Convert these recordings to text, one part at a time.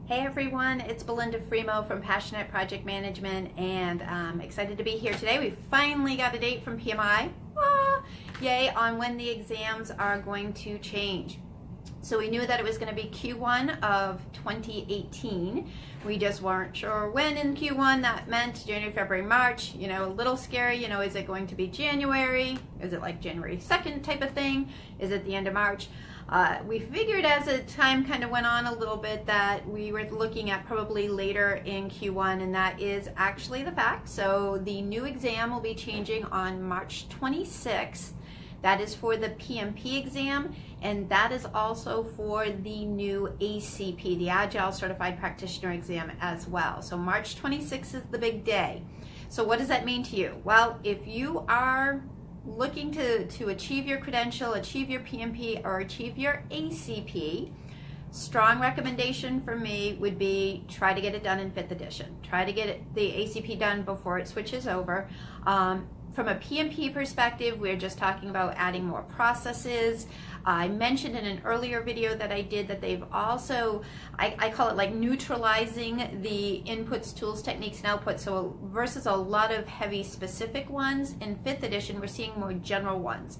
Hey everyone, it's Belinda Fremo from Passionate Project Management, and I'm excited to be here today. We finally got a date from PMI, yay, on when the exams are going to change. So we knew that it was going to be Q1 of 2018. We just weren't sure when in Q1. That meant January, February, March. You know, a little scary. You know, is it going to be January? Is it like January 2nd type of thing? Is it the end of March? We figured as the time kind of went on a little bit that we were looking at probably later in Q1, and that is actually the fact. So the new exam will be changing on March 26th. That is for the PMP exam, and that is also for the new ACP, the Agile Certified Practitioner exam as well. So March 26th is the big day. So what does that mean to you? Well, if you are looking to achieve your credential, achieve your PMP, or achieve your ACP, strong recommendation for me would be try to get it done in 5th edition. Try to get the ACP done before it switches over. From a PMP perspective, we're just talking about adding more processes. I mentioned in an earlier video that I did that they've also, I call it like neutralizing the inputs, tools, techniques, and outputs. So versus a lot of heavy specific ones, in 5th edition, we're seeing more general ones.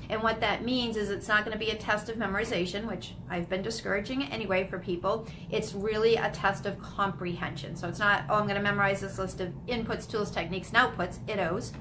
And what that means is it's not going to be a test of memorization, which I've been discouraging anyway for people. It's really a test of comprehension. So it's not, oh, I'm going to memorize this list of inputs, tools, techniques, and outputs, ITOs.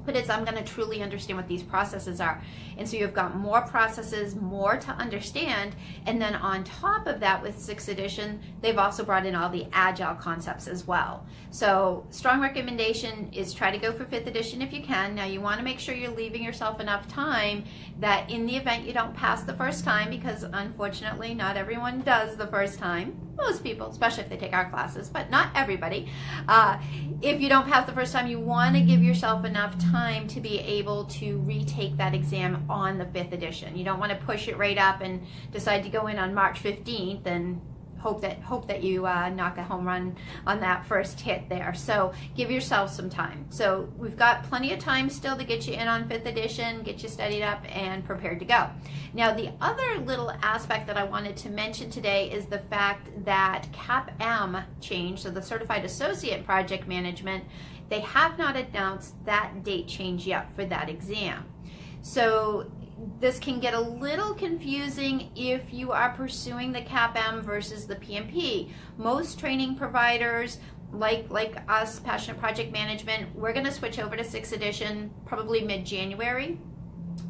But it's, I'm going to truly understand what these processes are. And so you've got more processes, more to understand. And then on top of that, with 6th edition, they've also brought in all the Agile concepts as well. So strong recommendation is try to go for 5th edition if you can. Now you want to make sure you're leaving yourself enough time that in the event you don't pass the first time, because unfortunately not everyone does the first time. Most people, especially if they take our classes, but not everybody. If you don't pass the first time, you want to give yourself enough time to be able to retake that exam on the 5th edition. You don't want to push it right up and decide to go in on March 15th and hope that you knock a home run on that first hit there. So give yourself some time. So we've got plenty of time still to get you in on 5th edition, get you studied up and prepared to go. Now the other little aspect that I wanted to mention today is the fact that CapM changed, so the Certified Associate Project Management, they have not announced that date change yet for that exam. So this can get a little confusing if you are pursuing the CapM versus the PMP. Most training providers, like us, Passionate Project Management, we're going to switch over to 6th edition probably mid-January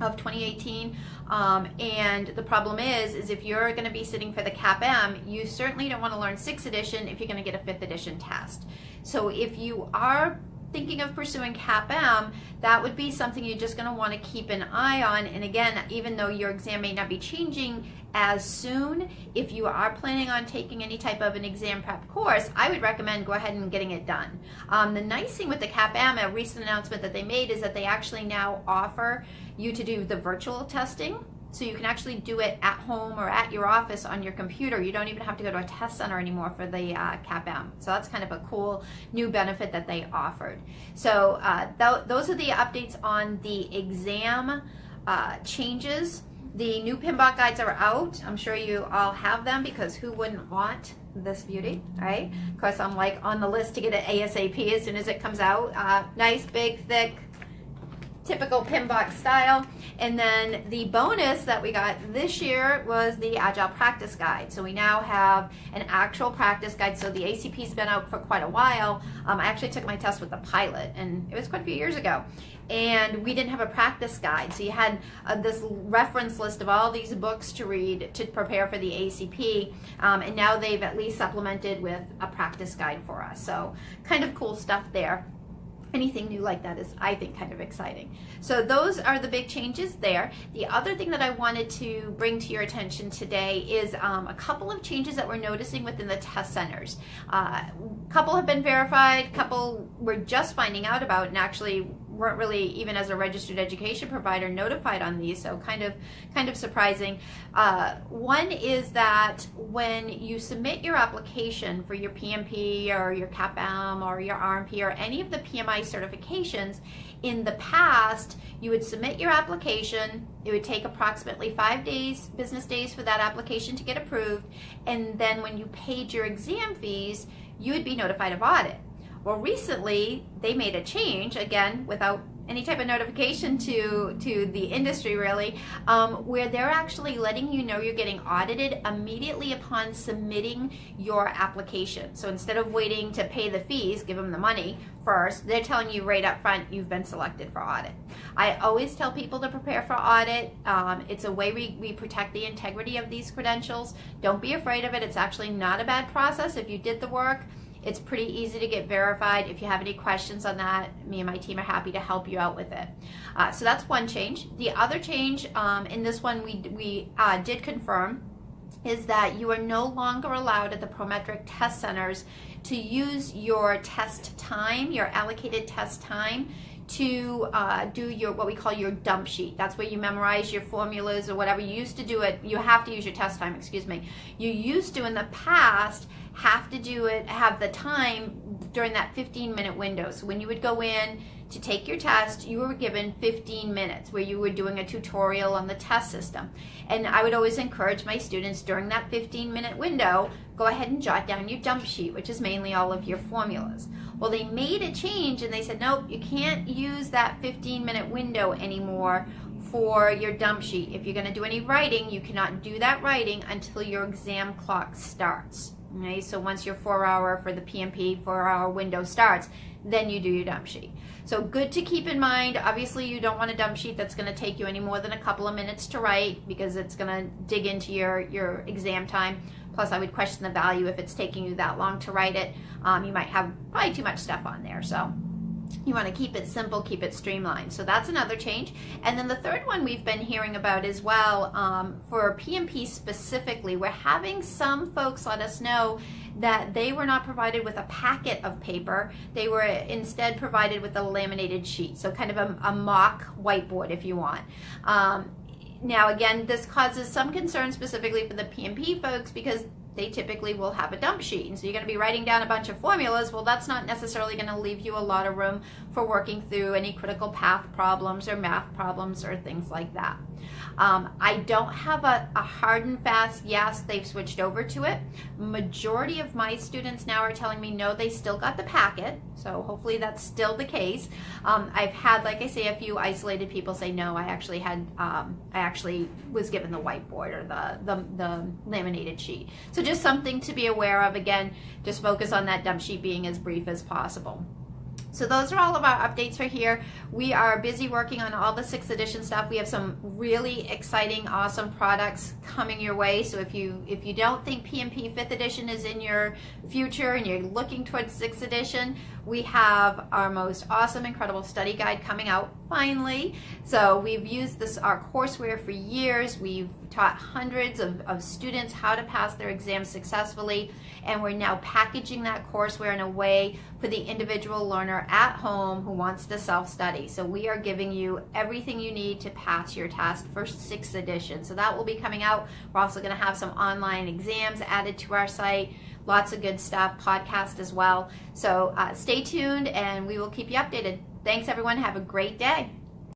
of 2018. And the problem is if you're going to be sitting for the CapM, you certainly don't want to learn 6th edition if you're going to get a 5th edition test. So if you are thinking of pursuing CapM, that would be something you're just going to want to keep an eye on. And again, even though your exam may not be changing as soon, if you are planning on taking any type of an exam prep course, I would recommend go ahead and getting it done. The nice thing with the CapM, a recent announcement that they made, is that they actually now offer you to do the virtual testing. So you can actually do it at home or at your office on your computer. You don't even have to go to a test center anymore for the CapM. So that's kind of a cool new benefit that they offered. So those are the updates on the exam changes. The new PMBOK guides are out. I'm sure you all have them because who wouldn't want this beauty, right? Of course, I'm like on the list to get it ASAP as soon as it comes out. Nice, big, thick, typical PMBOK style. And then the bonus that we got this year was the Agile Practice Guide. So we now have an actual practice guide. So the ACP's been out for quite a while. I actually took my test with the pilot, and it was quite a few years ago. And we didn't have a practice guide. So you had this reference list of all these books to read to prepare for the ACP. And now they've at least supplemented with a practice guide for us. So kind of cool stuff there. Anything new like that is, I think, kind of exciting. So those are the big changes there. The other thing that I wanted to bring to your attention today is a couple of changes that we're noticing within the test centers. A couple have been verified, a couple we're just finding out about, and actually weren't really, even as a registered education provider, notified on these, so kind of surprising. One is that when you submit your application for your PMP or your CapM or your RMP or any of the PMI certifications, in the past, you would submit your application. It would take approximately 5 business days for that application to get approved. And then when you paid your exam fees, you would be notified of audit. Well, recently they made a change, again, without any type of notification to the industry really, where they're actually letting you know you're getting audited immediately upon submitting your application. So instead of waiting to pay the fees, give them the money first, they're telling you right up front you've been selected for audit. I always tell people to prepare for audit. It's a way we protect the integrity of these credentials. Don't be afraid of it. It's actually not a bad process if you did the work. It's pretty easy to get verified. If you have any questions on that, me and my team are happy to help you out with it. So that's one change. The other change in this one we did confirm is that you are no longer allowed at the Prometric test centers to use your test time, your allocated test time, to do your what we call your dump sheet. That's where you memorize your formulas or whatever. You used to do it, you have to use your test time, excuse me. You used to in the past have to do it, have the time during that 15-minute window. So when you would go in to take your test, you were given 15 minutes where you were doing a tutorial on the test system. And I would always encourage my students during that 15-minute window, go ahead and jot down your dump sheet, which is mainly all of your formulas. Well, they made a change and they said, nope, you can't use that 15-minute window anymore for your dump sheet. If you're going to do any writing, you cannot do that writing until your exam clock starts. Okay, so once your 4-hour for the PMP 4-hour window starts, then you do your dump sheet. So good to keep in mind. Obviously, you don't want a dump sheet that's going to take you any more than a couple of minutes to write because it's going to dig into your exam time. Plus, I would question the value if it's taking you that long to write it. You might have probably too much stuff on there. So you want to keep it simple, keep it streamlined. So that's another change. And then the third one we've been hearing about as well, for PMP specifically, we're having some folks let us know that they were not provided with a packet of paper. They were instead provided with a laminated sheet. So kind of a mock whiteboard if you want. Now again, this causes some concern specifically for the PMP folks because they typically will have a dump sheet. And so you're going to be writing down a bunch of formulas. Well, that's not necessarily going to leave you a lot of room for working through any critical path problems or math problems or things like that. I don't have a hard and fast yes, they've switched over to it. Majority of my students now are telling me no, they still got the packet. So hopefully that's still the case. I've had, like I say, a few isolated people say no, I actually was given the whiteboard or the laminated sheet. So just something to be aware of. Again, just focus on that dump sheet being as brief as possible. So those are all of our updates for here. We are busy working on all the 6th edition stuff. We have some really exciting, awesome products coming your way. So if you don't think PMP 5th edition is in your future and you're looking towards 6th edition, we have our most awesome, incredible study guide coming out finally. So we've used our courseware for years. We've taught hundreds of students how to pass their exams successfully, and we're now packaging that courseware in a way for the individual learner at home who wants to self-study. So we are giving you everything you need to pass your test for 6th edition. So that will be coming out. We're also going to have some online exams added to our site. Lots of good stuff, podcast as well. So stay tuned and we will keep you updated. Thanks everyone. Have a great day.